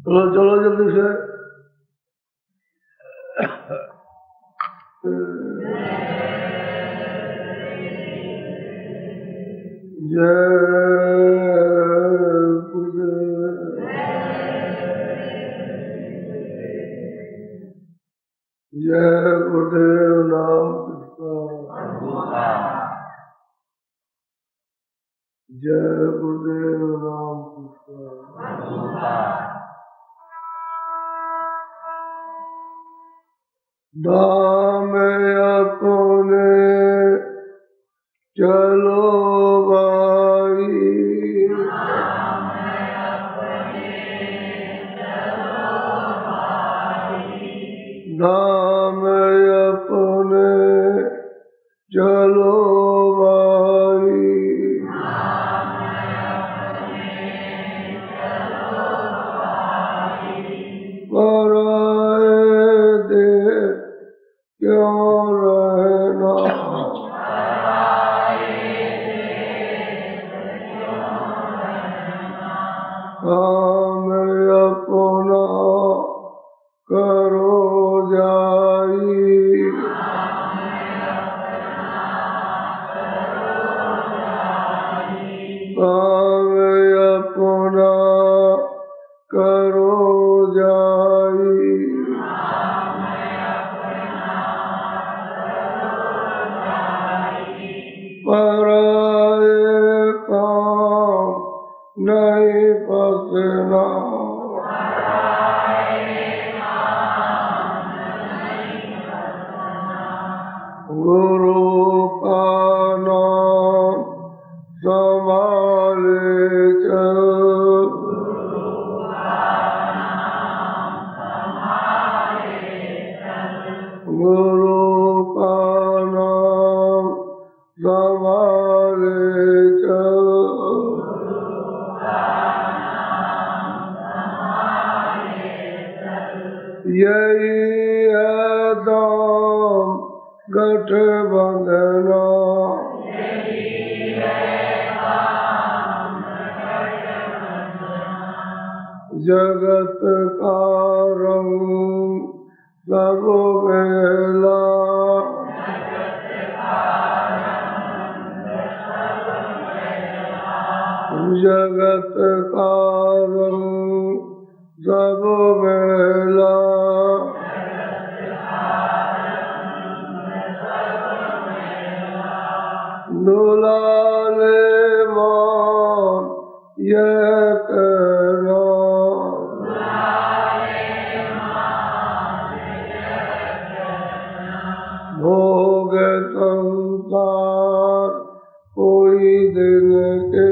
चलो चलो जल्दी से। जय गुरुदेव नाम कृष्णा। जय गुरुदेव नाम कृष्णा। दाम अपने चलो भाई, दाम अपने चलो भाई, पराए देश क्यों रहना, काम अपना करो जाई, काम अपना करो जाई, पराए काम नहीं फसना, गुरु का नाम संभाले चल, गुरु का नाम संभाले चल, यही है दाम गठबंधना, जगत का रंग सब मेला, जगत का रंग सब मेला, दुलाले मान यह कहना, भोग संसार कोई दिन के,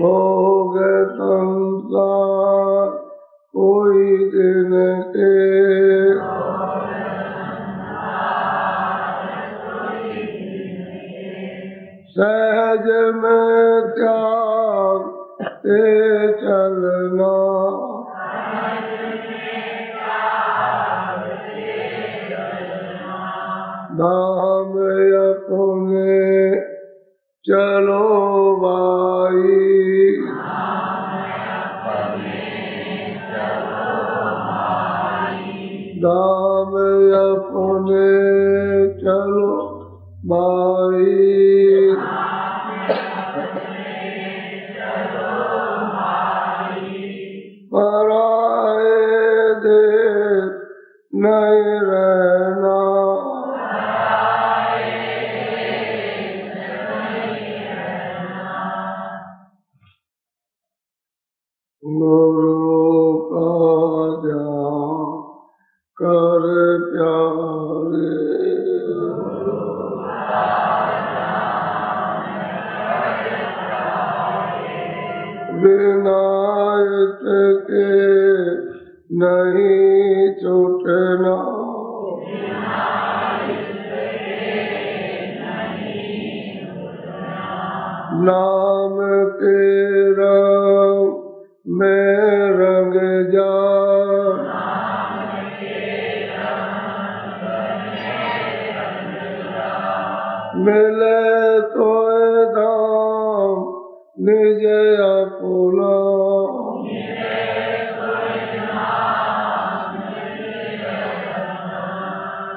भोग संसार कोई दिन के, सहज में त्याग ते चलना, धाम अपने चलो भाई, धाम अपने चलो भाई, पराए देश नहीं रहना, गुरु का ध्यान कर प्यारे, बिना इसके नहीं छूटना, नाम के रंग में रंग जा, मिले तो दाम निज अपना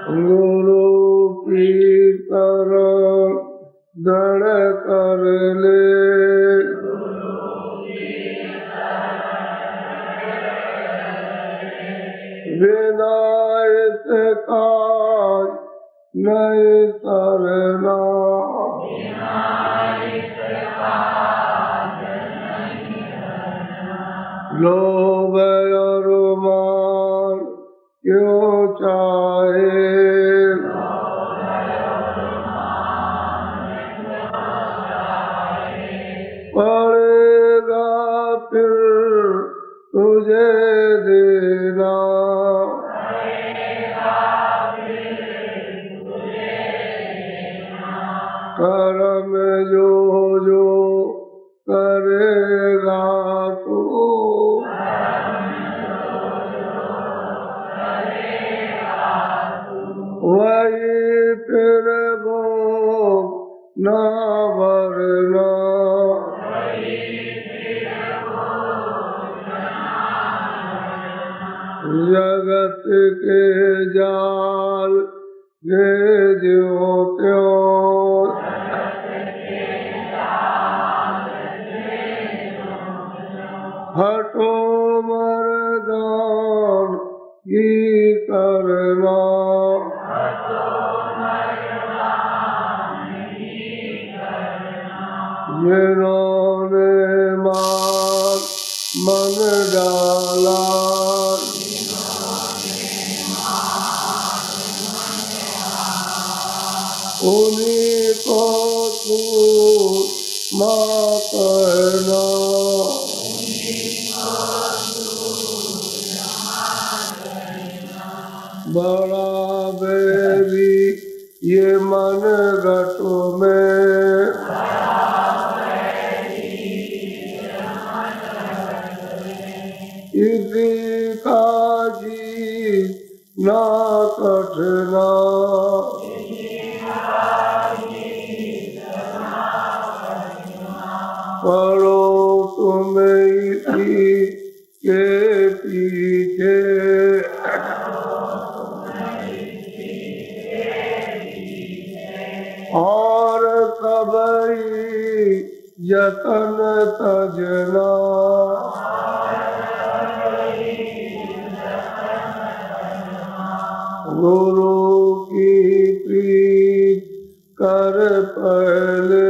गुरु की तरह दृढ़ कर ले विनायक काज नहीं करना लोभ और मान क्यों चाहे पड़ेगा फिर तुझे देना कर्म जो जो करेगा तू वही फिर भोग न भरना जगत के जाल जे ज्यों त्यों हटो मर्दान की करना जिन्होंने मान मन डाला उन्हीं को तू माफ करना बड़ा बैरी ये मन घटों में इसी का जी ना कटना पढ़ो तुम इसी के पीछे और कबई जतन तजना गुरु की प्रीत कर पहले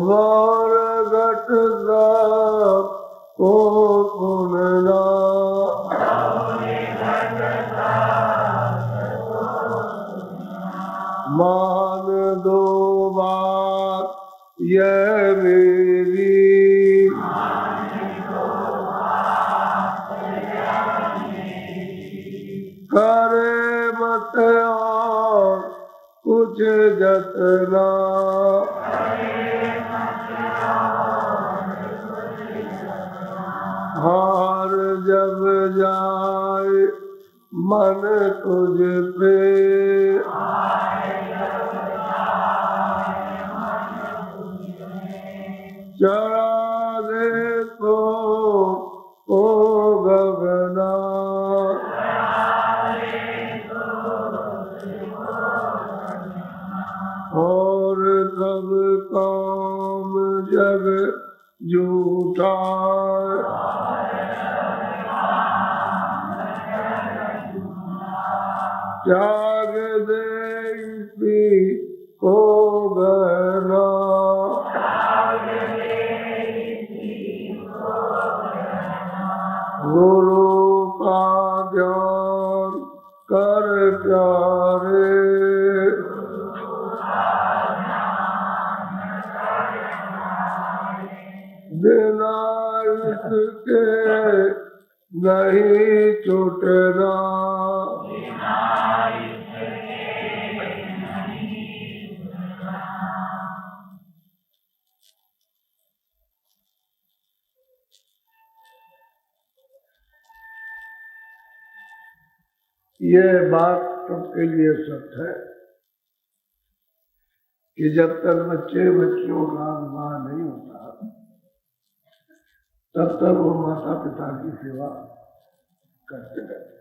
वार घट को सुनना मान दो बात यह मेरी करे मत और कुछ जतना हार जब जाए मन तुझ पे चढ़ा दे तो ओ गगना और सब काम जग झूठा त्याग दे इसी को गहना गुरु का ध्यान कर प्यारे बिना इसके नहीं छूटना ये बात सबके लिए सत्य है। कि जब तक बच्चे बच्चियों का विवाह नहीं होता तब तक वो माता पिता की सेवा करते रहते।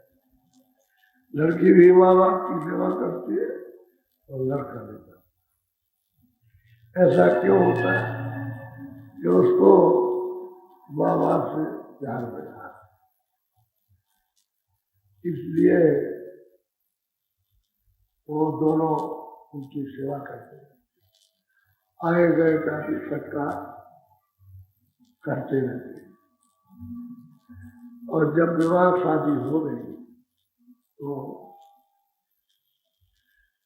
लड़की भी माँ बाप की सेवा करती है और लड़का भी करता है। ऐसा क्यों होता है कि उसको माँ बाप से प्यार मिला, इसलिए वो दोनों उनकी सेवा करते हैं, आए गए का भी सत्कार करते रहते हैं। और जब विवाह शादी हो गई तो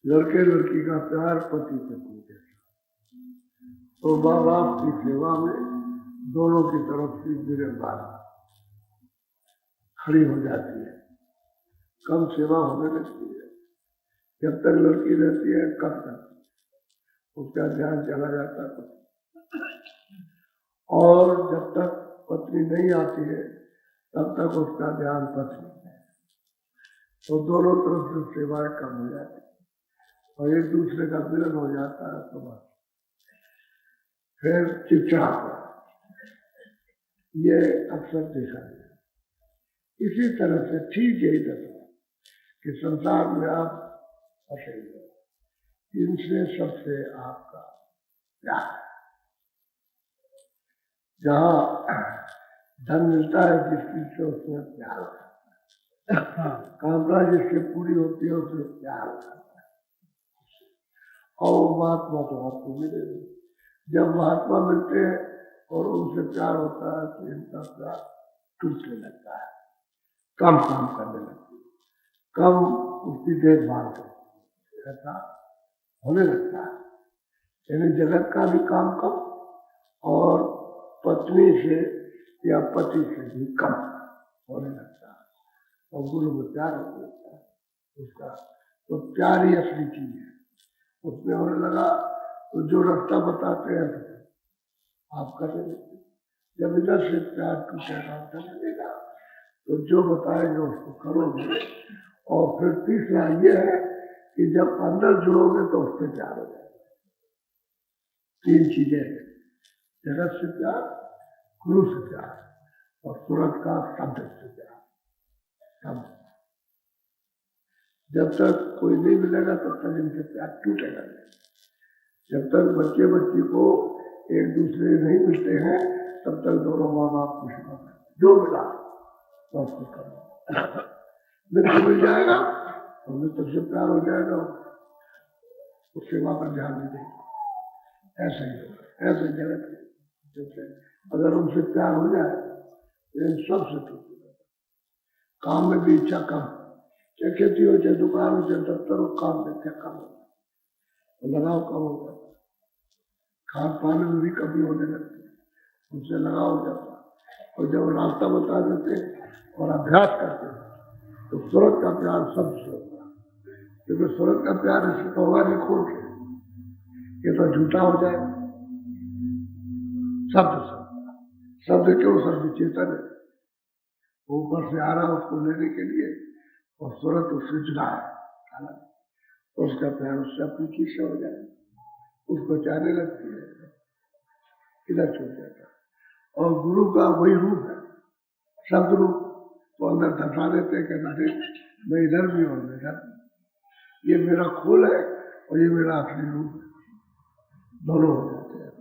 लड़के लड़की का प्यार पति पत्नी जैसा, तो माँ बाप की सेवा में दोनों की तरफ से गिरफ्तार खड़ी हो जाती है, कम सेवा होने लगती है। जब तक लड़की रहती है कब तक उसका ध्यान चला जाता है, और जब तक पत्नी नहीं आती है तब तक उसका ध्यान पत्नी में, तो दोनों तरफ से सेवाएं कम हो जाती और एक दूसरे का मिलन हो जाता है, तो बस फिर चिड़चिड़ा ये अक्सर देखा गया। इसी तरह से ठीक यही दशा कि संसार में आप फंसे हो, इनसे सबसे आपका प्यार है। जहाँ धन मिलता है जिस चीज से उसमें प्यार होता है, कामना जिससे पूरी होती है उसमें प्यार होता है, और महात्मा तो आपको मिलेगा। जब महात्मा मिलते हैं और उनसे प्यार होता है तो इनका प्यार टूटने लगता है, कम काम करने लगती है, कम उसकी देखभाल करती है, ऐसा होने लगता है। यानी जगत का भी काम कम और पत्नी से या पति से भी कम होने लगता है, और गुरु में प्यार होने लगता है उसका। तो प्यार ही असली चीज है, उसमें होने लगा तो जो रास्ता बताते हैं आप करने लगते। जब इधर से प्यार टूटेगा उधर लगेगा, तो जो बताएंगे उसको करोगे। और फिर तीसरा ये है कि जब अंदर जुड़ोगे तो उससे प्यार हो जाएगा। तीन चीजें, जगत से प्यार, गुरु से प्यार और सूरत का शब्द से प्यार। तब जब तक कोई नहीं मिलेगा तब तक इनसे प्यार टूटेगा नहीं। जब तक बच्चे बच्ची को एक दूसरे नहीं मिलते हैं तब तक दोनों माँ बाप की सेवा करते, जो मिला तो उसको करना। मित्र मिल जाएगा तो मित्र से प्यार हो जाएगा, उस सेवा पर ध्यान नहीं देंगे। ऐसा ही होगा, ऐसे जगत अगर उनसे प्यार हो जाए तो इन सबसे टूट जाएगा। काम में भी इच्छा कम, चाहे खेती हो, चाहे दुकान हो, चाहे दफ्तर हो, काम में इच्छा कम हो, लगाव कम हो जाता, खान पान में भी कमी होने लगती है, उनसे लगाव हो जाता। और जब रास्ता बता देते और अभ्यास करते तो सूरत का प्यार सबसे होता है, क्योंकि सूरत का प्यार इससे तो होगा नहीं खोल के, ये तो झूठा हो जाए। शब्द क्यों? शब्द चेतन है, ऊपर से आ रहा उसको लेने के लिए, और सूरत उससे जुड़ा है, तो उसका प्यार उससे अपनी चीज से हो जाए, उसको चाहने लगती है, इधर छूट जाता है। और गुरु का वही रूप है, शब्द रूप, तो अंदर धसा देते हैं कि मैं इधर भी हूँ, इधर ये मेरा खोल है और ये मेरा असली रूप है, दोनों हो जाते हैं।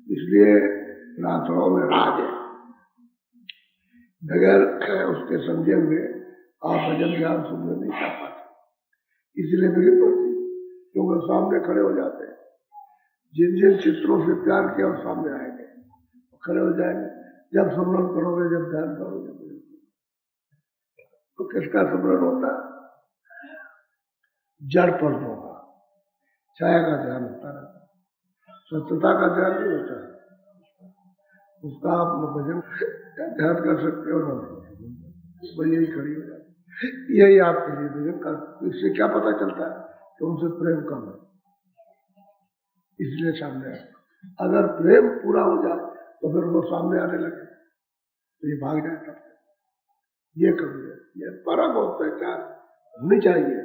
इसलिए रात्रों में राज है, बगैर उसके समझे हुए आप भजन ध्यान सुनने नहीं कर पाते। इसलिए मेरी पड़ती, क्योंकि सामने खड़े हो जाते हैं, जिन जिन चित्रों से प्यार किया और सामने आएंगे, खड़े हो जाएंगे। जब स्मरण करोगे, जब ध्यान करोगे, तो किसका स्मरण होता है? जड़ पर होगा, छाया का ध्यान होता रहता है, स्वच्छता का ध्यान नहीं होता है। उसका आप भजन ध्यान कर सकते हो ना, वो यही खड़ी हो जाती, यही आपके लिए भजन कर। इससे क्या पता चलता है कि उनसे प्रेम कम है, इसलिए सामने आए। अगर प्रेम पूरा हो जाए तो फिर वो सामने आने लगे तो ये भाग जाए। तब ये कभी है, ये परख और पहचान होनी चाहिए।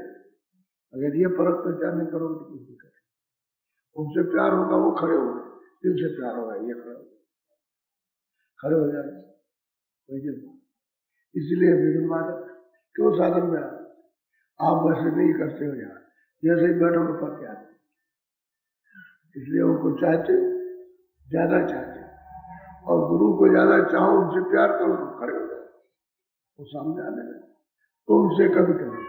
अगर ये परख पहचान नहीं करोगे तो कुछ दिक्कत है। उनसे प्यार होगा वो खड़े हो गए, जिनसे प्यार होगा ये खड़े हो जाएंगे। इसलिए विघ्नवादक क्यों साधन में आप वैसे नहीं करते हो यार, जैसे ही बैठो तो पक जाते, इसलिए उनको चाहते ज्यादा चाहते, और गुरु को ज्यादा चाहो, उनसे प्यार करो तो खड़े हो जाए, वो सामने आने लगे। तो उनसे कभी कभी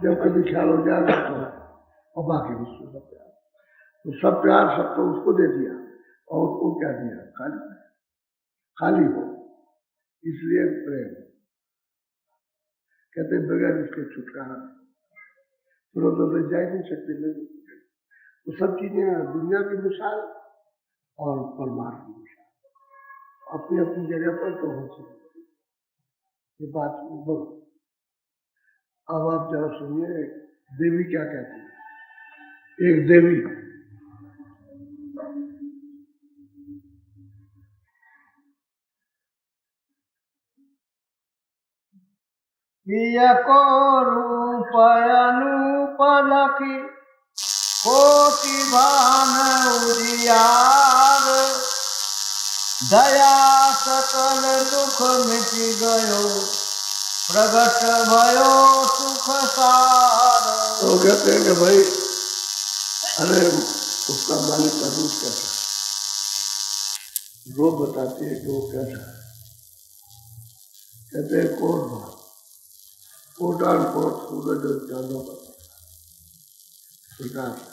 जब कभी ख्याल हो जाएगा तो, और बाकी उसको सब प्यार, तो सब प्यार सब तो उसको दे दिया, और उसको क्या दिया, खाली खाली हो, इसलिए प्रेम कहते बगैर इसके छुटकारा तो जा ही नहीं सकते लोग। तो सब चीजें दुनिया की मिसाल और परमार्थ की मिसाल अपनी अपनी जगह पर तो हो सकती, ये बात बोलो। अब आप जरा सुनिए देवी क्या कहती है। एक देवी को रूप अनूप लखी कोटि भान उजियार, दया सकल दुख मिट गयो प्रगट भयो सुख सार। तो कहते हैं कि भाई अरे उसका मालिक का रूप कैसा है, रूप बताती है कि वो कैसा है। कहते हैं कोट भाग कोटान कोट सूरज और चांदों का प्रकाश है।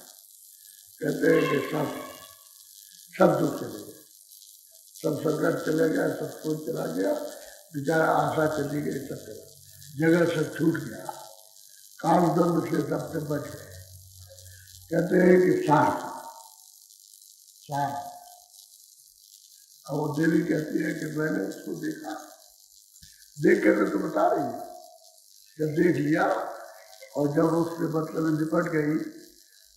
कहते हैं कि सब दुख चले गए, सब संकट चले गया, सब सोच चला गया, बेचारा आशा चली गई, सब चला, जगह सब छूट गया, काम दंड से सबसे बच गए। कहते हैं कि सार और वो देवी कहती है कि मैंने उसको देखा, देख कर तो बता रही है, जब देख लिया और जब उससे मतलब निपट गई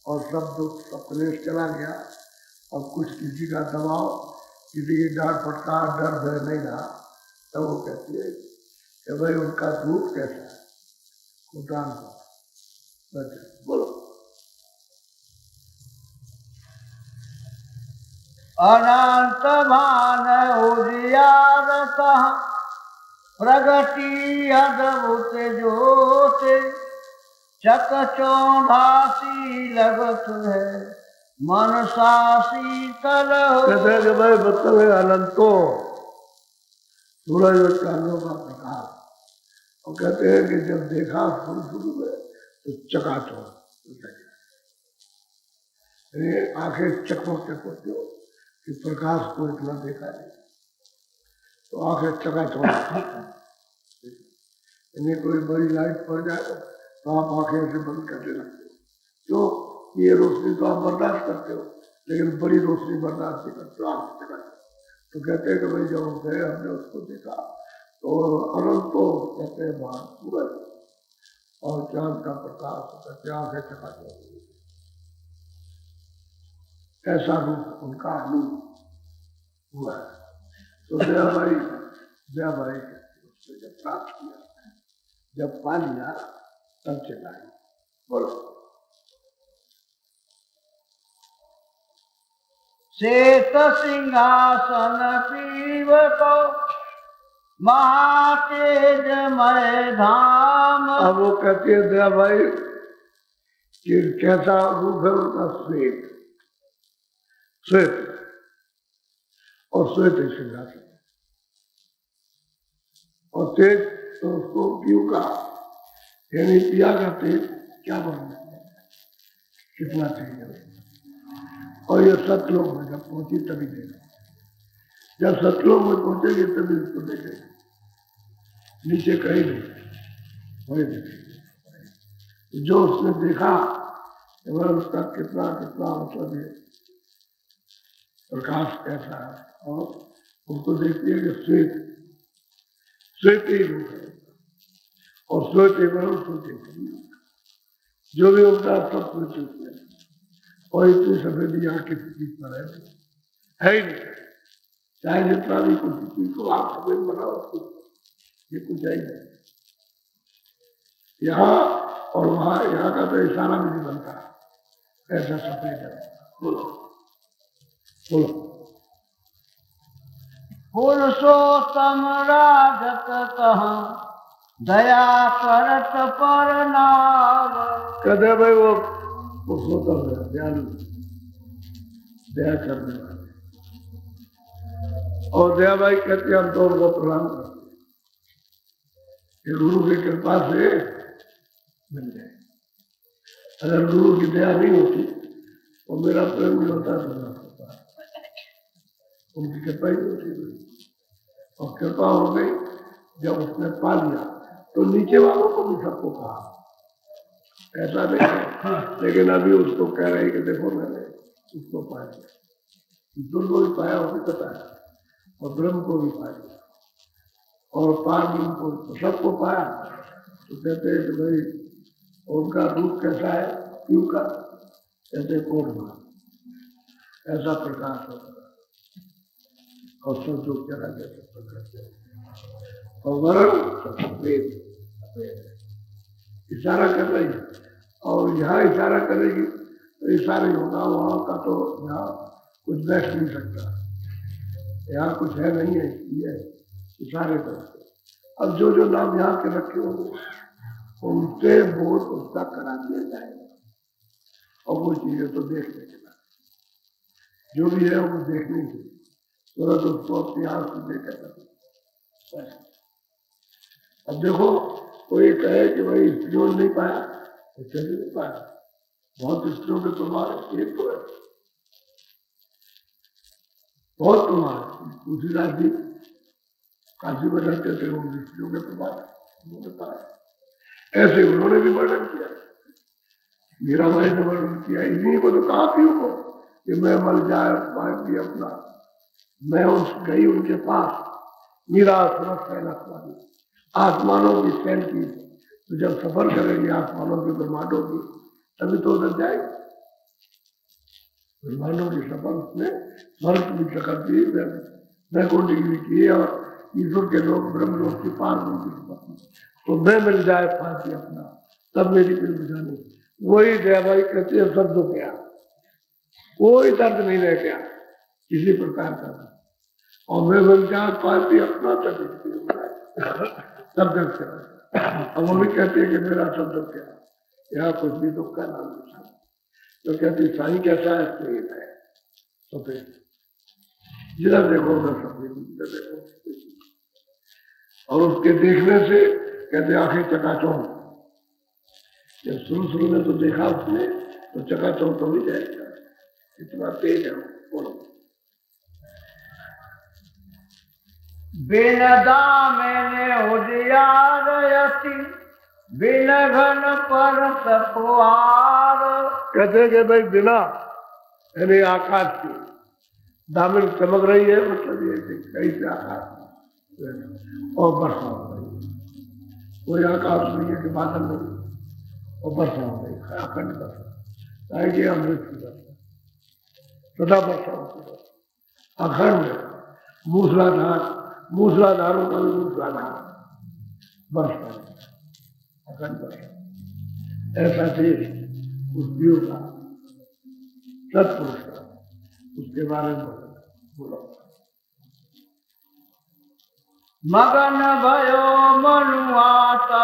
और सब दुख सब क्लेश चला गया, अब कुछ किसी का दबाव, किसी की डांट फटकार डर भय नहीं रहा, तब वो कहती है कि भाई उनका रूप कैसा है, कोटान का बोलो। अनंत भान उजियार प्रगति अद्भुत ज्योत, चकचौंधासी लगत है मन सा शीतल हो। कहते हैं कि भाई मतलब है अनंतो सूरज और चांदों का प्रकाश, और कहते हैं कि जब देखा शुरू में तो चकाचौंध, आंखें चकमक होती हो कि प्रकाश को इतना देखा नहीं, तो आंखें चकाचौंध। इन्हें कोई बड़ी लाइट पड़ जाए तो आप आंखें ऐसे बंद करने लगते हो, क्यों? ये रोशनी तो आप बर्दाश्त करते हो, लेकिन बड़ी रोशनी बर्दाश्त नहीं करते हो, आंखें चकाचौंध। तो कहते हैं कि भाई जब हम गए हमने उसको देखा तो अनंत तो कहते हैं बाहर सूरज और चांद का प्रकाश, कहते आंखें चकाचौंध, ऐसा रूप उनका रूप हुआ है। तो दयाबाई उसने जब प्राप्त किया, जब पा लिया तब चलाई, बोलो। श्वेत सिंहासन पीव को महातेजमय धाम। अब वो कहती है दयाबाई कि कैसा रूप है उनका, श्वेत और श्वेत सिंहासन, और तेज तो उसको क्यों कहा, यानी पिया का तेज क्या बनना, कितना तेज है। और ये सतलोक में जब पहुंची तभी देखा, जब सतलोक में पहुंचेगी तभी उसको देखेंगे, नीचे कहीं नहीं, वही देखेंगे जो उसने देखा, उसका कितना मतलब है प्रकाश कैसा है, और उसको देखती है कि श्वेत ही रूप है, और श्वेत जो भी उनका सब कुछ है, और इतनी सफेदी आके पीठ पर है ही नहीं, चाहे जितना भी कुछ को आप सफेद बनाओ, ये कुछ है ही नहीं यहाँ और वहां, यहाँ का तो इशारा भी नहीं बनता, ऐसा सफेद है। बोलो बोलो। पुरुषोत्तम राजत कहाँ दया करत पर नाम। कहते भाई वो पुरुषोत्तम है, दयालु, दया करने वाले। और दया भाई कहते हम तो उनको प्रणाम करते हैं, गुरु की कृपा से मिल गए। अगर गुरु की दया नहीं होती और मेरा प्रेम नहीं होता तो ना होता, उनकी कृपा ही होती। और कृपा हो गई जब उसने पा लिया तो नीचे वालों को भी सबको कहा, ऐसा नहीं है। लेकिन अभी उसको कह रहे कि देखो मैंने उसको पा लिया, दुर्गो भी पाया, वो भी पता है, और ब्रह्म को भी पा लिया और पार्वती को सबको पाया। तो कहते हैं कि भाई उनका रूप कैसा है, क्यों का, कहते कोरमा, ऐसा प्रकाश होता और सब जो क्या जैसे प्रकाश और वरण सफेद इशारा कर रही है। और यहाँ इशारा करेगी तो इशारा ही होगा, वहाँ का तो यहाँ कुछ बैठ नहीं सकता, यहाँ कुछ है नहीं है, ये इशारे करते। अब जो जो नाम यहाँ के रखे होंगे उनसे बोध उसका करा दिया जाएगा, और वो चीजें तो देखने के बाद जो भी है वो देखने की तुरंत उसको अपनी आंख से देखा। अब देखो कोई कहे कि भाई स्त्रियों ने नहीं पाया, तो चलिए नहीं पाया, बहुत स्त्रियों के प्रमाण एक तो है, बहुत प्रमाण। तुलसीदास जी काशी में रहते थे, उन स्त्रियों के प्रमाण उन्होंने पाया, ऐसे उन्होंने भी वर्णन किया, मीराबाई ने वर्णन किया। इन्हीं को तो कहा थी उनको कि मैं मर जाए पाएंगी अपना, मैं उस गई उनके पास, मीरा सैन आसमानों की सैन की, तो जब सफर करेगी आसमानों के ब्रह्मांडों की तभी तो उधर जाएगी। ब्रह्मांडों की सफर उसने स्वर्ग की शक्ल दी, वैकुंठ डिग्री की, और ईश्वर के लोग ब्रह्मलोक की पार की सफर, तो मैं मिल जाए फांसी अपना तब मेरी दिल बुझानी। वही दयाबाई कहती है सब दुख गया, कोई दर्द नहीं रह गया किसी प्रकार का, और मैं मिल जाए फांसी अपना तब दर्द क्या। अब वो भी कहती है कि मेरा सब दुख गया, यहाँ कुछ भी दुख का नाम नहीं। तो कहती साईं कैसा है, सफेद है, सफेद, जिधर देखो उधर सफेद, जिधर देखो। और उसके देखने से कहते आंखें चकाचौंध, जब शुरू में तो देखा उसने तो चकाचौंध तो भी जाएगा, इतना तेज है। बोलो। बिन दामने उजियारयति बिन घन पर सफवार। कहते कि भाई बिना यानी आकाश की दामिन चमक रही है, मतलब ये कि कहीं से आकाश और वर्षा हो रही, कोई आकाश नहीं है कि बादल नहीं, और वर्षा हो रही, अखंड वर्षा, आएगी अमृत की वर्षा, सदा वर्षा होती है, अखंड मूसलाधार, मूसलाधारों का भी मूसलाधार वर्षा, अखंड वर्षा। ऐसा देश उस जीव का, सत्पुरुष का, उसके बारे में बोलो। मगन भयो मनुआता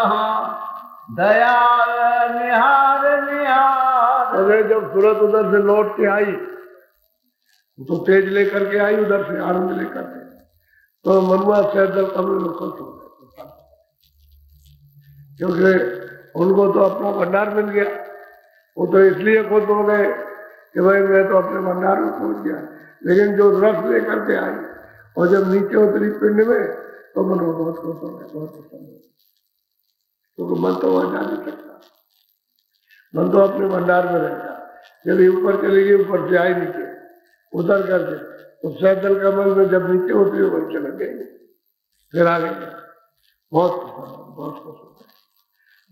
दयाल निहार निहार। अरे जब सूरत उधर से लौट के आई, तो तेज लेकर के आई उधर से, आनंद लेकर के, तो मनुआ सैदल कमरे में खुश हो गए, क्योंकि उनको तो अपना भंडार मिल गया। वो तो इसलिए खुश हो गए कि भाई मैं तो अपने भंडार में पहुंच गया, लेकिन जो रस लेकर के आई और जब नीचे उतरी पिंड में तो मन वो बहुत खुश हो गया, बहुत पसंद हो, क्योंकि मन तो वहां जा नहीं सकता, मन तो अपने भंडार में रहेगा। जब ऊपर चलेगी, ऊपर से आई नीचे उतर करके, तो सैदल कमल में जब नीचे उतरी वहीं चले गए, फिर आ गए, बहुत पसंद, बहुत खुश हो गए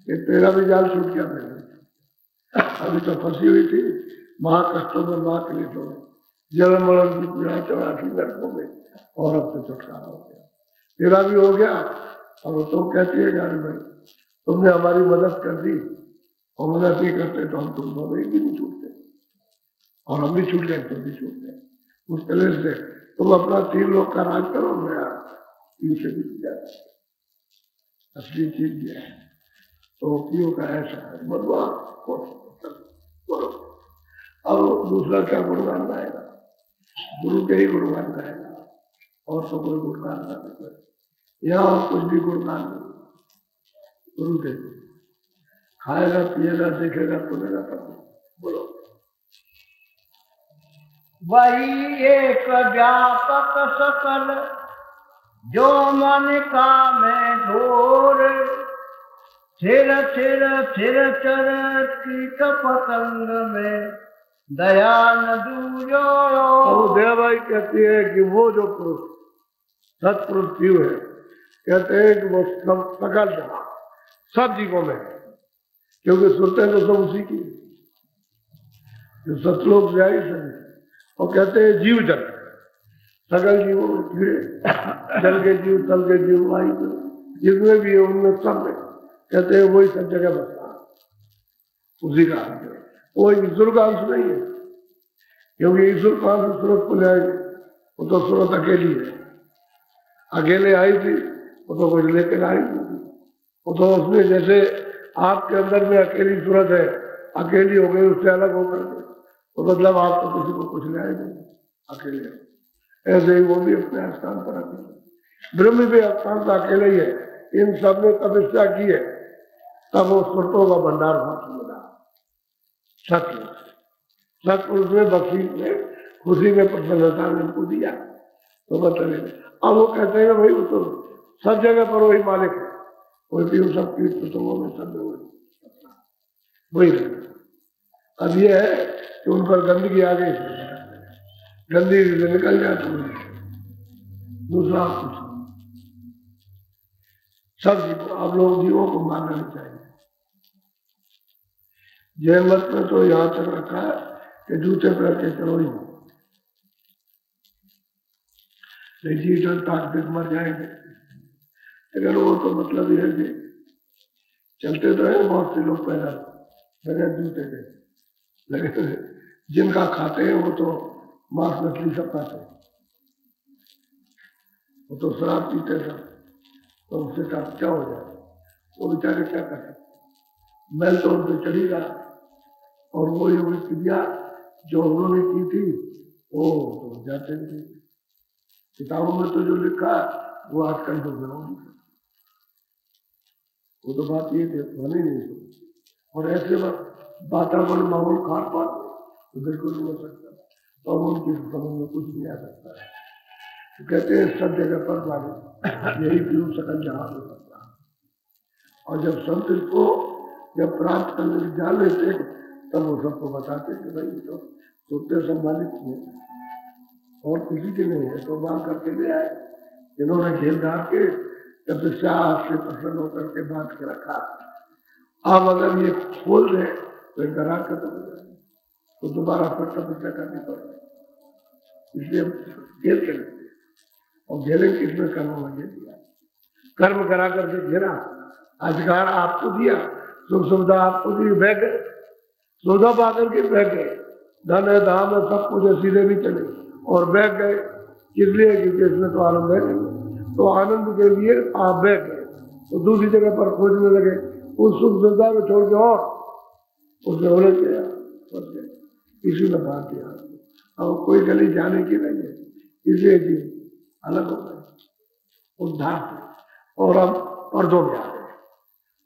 कि तेरा भी जाल छूट गया, मेरा अभी तो फंसी हुई थी महाकष्टों में, माँ के लिए तो जन्म मरण की पीड़ा 84 नरकों में, और अब तो छुटकारा हो गया, तेरा भी हो गया। और तो कहती है यार भाई तुमने हमारी मदद कर दी, और मदद नहीं करते तो हम तुम दोनों एक भी नहीं छूटते, और हम भी छूट गए तो भी छूट गए। उस तरह से तुम अपना 3 लोग का राज करो, मैं 3 से भी ज्यादा। असली चीज ये है। तो क्यों का ऐसा है भगवान बोलो। अब दूसरा क्या गुणगान गाएगा? गुरु के ही गुणगान गाएगा, और तो कोई गुणगान ना करे। यहाँ और कुछ भी गुणगान नहीं, गुरु के। खाएगा पिएगा देखेगा सुनेगा सब। बोलो। वही एक व्यापक सकल जो मन का में ढोर, छिर छिर छिर चर कीट पतंग में दया न दूजो। और दयाबाई कहती है कि वो जो पुरुष सत्पुरुष जीव है, कहते हैं कि वो सब सकल जहां सब जीवों में है, क्योंकि सुनते हैं तो सब उसी की जो सतलोक जाए सभी। और कहते हैं जीव जल सकल जीवों में कीड़े, जल के जीव तल के जीव वायु जिसमें भी है उनमें सब में कहते हैं वही सब जगह बसता है, उसी का अंश है। वो ईश्वर का अंश नहीं है, क्योंकि ईश्वर कहां से सूरत को जाएगी? वो तो सूरत अकेली है। अकेले आई थी वो तो कुछ लेकर आई थी। वो तो उसमें जैसे आपके अंदर में अकेली सूरत है, अकेली हो गई उससे अलग होकर के, तो मतलब आप तो किसी को कुछ ले आए नहीं, अकेले। ऐसे ही वो भी अपने स्थान पर अकेले, ब्रह्म भी स्थान पर अकेले ही है। इन सब ने तपस्या की है, तब वो सुरतों का भंडार हाथ मिला। सतपुरुष में बख्शी में खुशी में प्रसन्नता ने उनको दिया। तो बताइए, अब वो कहते हैं भाई वो तो सब जगह पर वही मालिक है, कोई भी सब कीर्तनों में सब वही रहता। अब ये है कि उन पर गंदगी आ गई, गंदगी से निकल जाए तो दूसरा कुछ सब जीवों, आप लोग जीवों को मानना नहीं चाहिए। जैन मत में तो यहाँ तक रखा है कि जूते पहन के चलो ही, नहीं जी डरता मर जाएंगे। अगर वो तो मतलब ये है कि चलते तो है बहुत से लोग पैदल बगैर जूते के, लेकिन जिनका खाते हैं वो तो मांस मछली सब खाते हैं, वो तो शराब पीते सब, तो उससे क्या हो जाए? वो बेचारे क्या कर सकते? मैल तो उन पर चढ़ेगा, और वो योगी क्रिया जो उन्होंने की थी वो तो जाते थे। किताबों में तो जो लिखा वो आजकल तो जरूर, वो तो बात ये बनी नहीं। और ऐसे वातावरण माहौल खान पान तो बिल्कुल नहीं हो सकता, तो उनकी समझ में कुछ नहीं आ सकता है। तो कहते हैं सब जगह पर वाले यही पीऊ सकल जहां हो सकता है। और जब संत को जब प्राप्त करने जान लेते तब वो सबको बताते कि भाई तो सोते संभालित हुए और किसी के नहीं है, तो मांग करके ले आए जिन्होंने घेर घाट के तपस्या से प्रसन्न होकर के बांध के रखा। अब अगर ये खोल दे तो डरा खत्म हो जाए, तो दोबारा फिर तपस्या करनी पड़ेगी। इसलिए घेर के लगते, और घेरे किसमें कर्म लगे दिया, कर्म करा करके घेरा, अधिकार आपको दिया, सुख सुविधा आपको दी, बह गए, सुविधा पाकर के बह गए, धन है धाम है सब कुछ सीधे भी चले और बह गए। इसलिए क्योंकि इसमें तो आनंद है नहीं, तो आनंद के लिए आप बह गए, तो दूसरी जगह पर खोजने लगे उस सुख सुविधा को छोड़ के, और उसमें होने गया बस गए। इसी में बात है, अब कोई गली जाने की नहीं है, इसलिए जी अलग हो गए उद्धार से, और अब पर्दों में आ गए।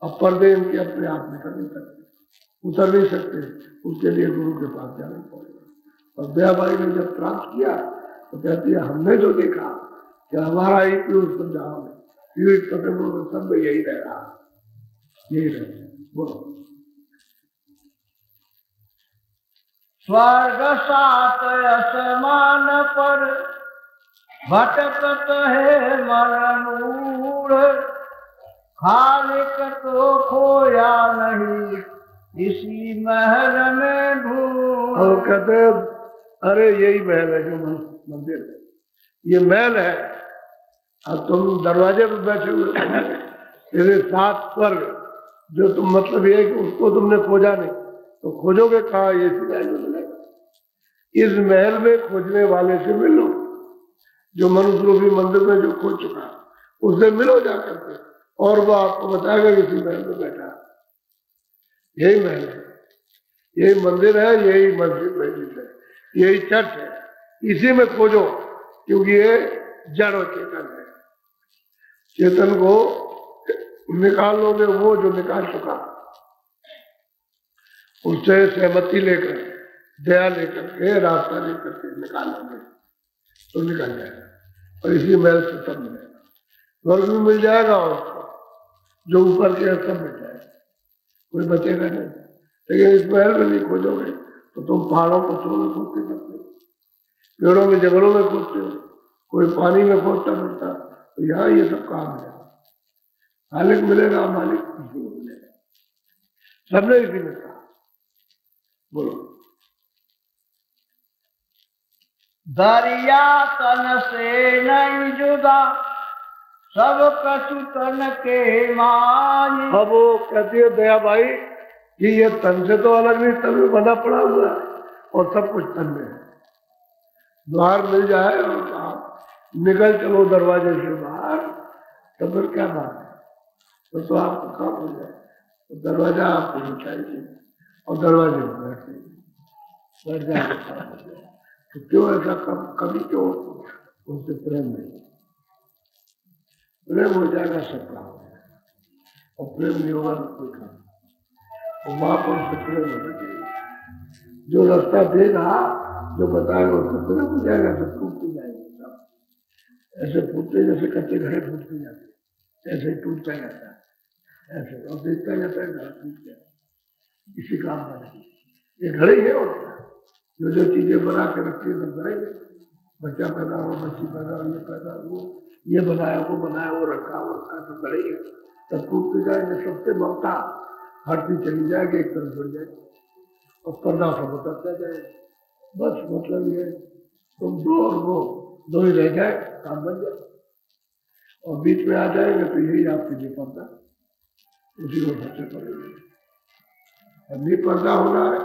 अब पर्दे इनके अपने आप निकल नहीं सकते, उतर नहीं सकते, उसके लिए गुरु के पास जाना पड़ेगा। और दयाबाई ने जब प्राप्त किया तो कहती है हमने जो देखा कि हमारा ही पीयूष पंजाब में पीयूष पतंगों में सब में यही रह रहा, यही रह। बोलो। स्वर्ग सात असमान पर भटकत है मन मूढ़, खालिक तो खोया नहीं इसी महल में ढूंढ। और कहते अरे यही महल है जो मंदिर है, ये महल है। अब तुम दरवाजे पर बैठे हुए तेरे 7 स्वर्ग जो तुम मतलब ये है कि उसको तुमने खोजा नहीं, तो खोजोगे कहाँ? ये महल में मिलेगा। इस महल में खोजने वाले से मिलो, जो मनुष्य रूपी मंदिर में जो खोज चुका उससे मिलो जाकर के, और वो आपको बताएगा कि इसी महल में बैठा है। यही महल है, यही मंदिर है, यही मस्जिद है, यही चर्च है, इसी में खोजो, क्योंकि ये जड़ और चेतन है। चेतन को निकाल लोगे वो जो निकाल चुका, उससे सहमति लेकर, दया लेकर के, रास्ता लेकर के निकालोगे तो निकल जाएगा, और इसी महल से सब मिलेगा। स्वर्ग भी मिल जाएगा और जो ऊपर के सब मिल जाएगा, कोई बचेगा नहीं। लेकिन इस महल में नहीं खोजोगे तो तुम पहाड़ों पत्थरों में खोजते करते हो, पेड़ों में जंगलों में खोजते हो, कोई पानी में खोजता मिलता, तो यहाँ ये सब काम है। मालिक मिलेगा, मालिक किसी को मिलेगा, सबने इसी में कहा। बोलो। दरिया तन से नहीं जुदा, सब कछु तन के माई। अब वो कहती है दया भाई कि ये तन से तो अलग नहीं, तन में बना पड़ा हुआ है और सब कुछ तन में है। द्वार मिल जाए और आप निकल चलो दरवाजे से बाहर, तो फिर क्या बात है, तो आपको काम हो जाए। तो दरवाजा आपको चाहिए और दरवाजे में बैठ जाए, तो क्यों ऐसा कभी क्यों उनसे प्रेम नहीं, प्रेम हो जाएगा सब काम, और प्रेम नहीं होगा तो कोई काम। तो माँ पर से प्रेम होना चाहिए, जो रास्ता देगा, जो बताएगा उससे प्रेम हो जाएगा, सब टूटते जाएंगे सब, ऐसे फूटते जैसे कच्चे घड़े फूटते जाते, ऐसे टूटता जाता है, ऐसे और देखता जाता है घर टूट गया, इसी काम का नहीं। ये घड़े ही है, और जो जो चीजें बना के रखी है सब घड़े, बच्चा पैदा हो, बच्ची पैदा हो, ये पैदा हो, ये बनाया, वो रखा, वो रखा, सब घड़े ही है, सब टूटते जाएंगे, सबसे ममता हटती चली जाएगी, एक तरफ जुड़ जाएगी और पर्दा सब उतरता जाएगा। बस मतलब ये तुम दो और वो दो ही रह जाए, काम बन जाए, और बीच में आ जाएंगे तो यही आपके लिए पर्दा, उसी को सबसे पड़ेगी। नहीं पर्दा होना है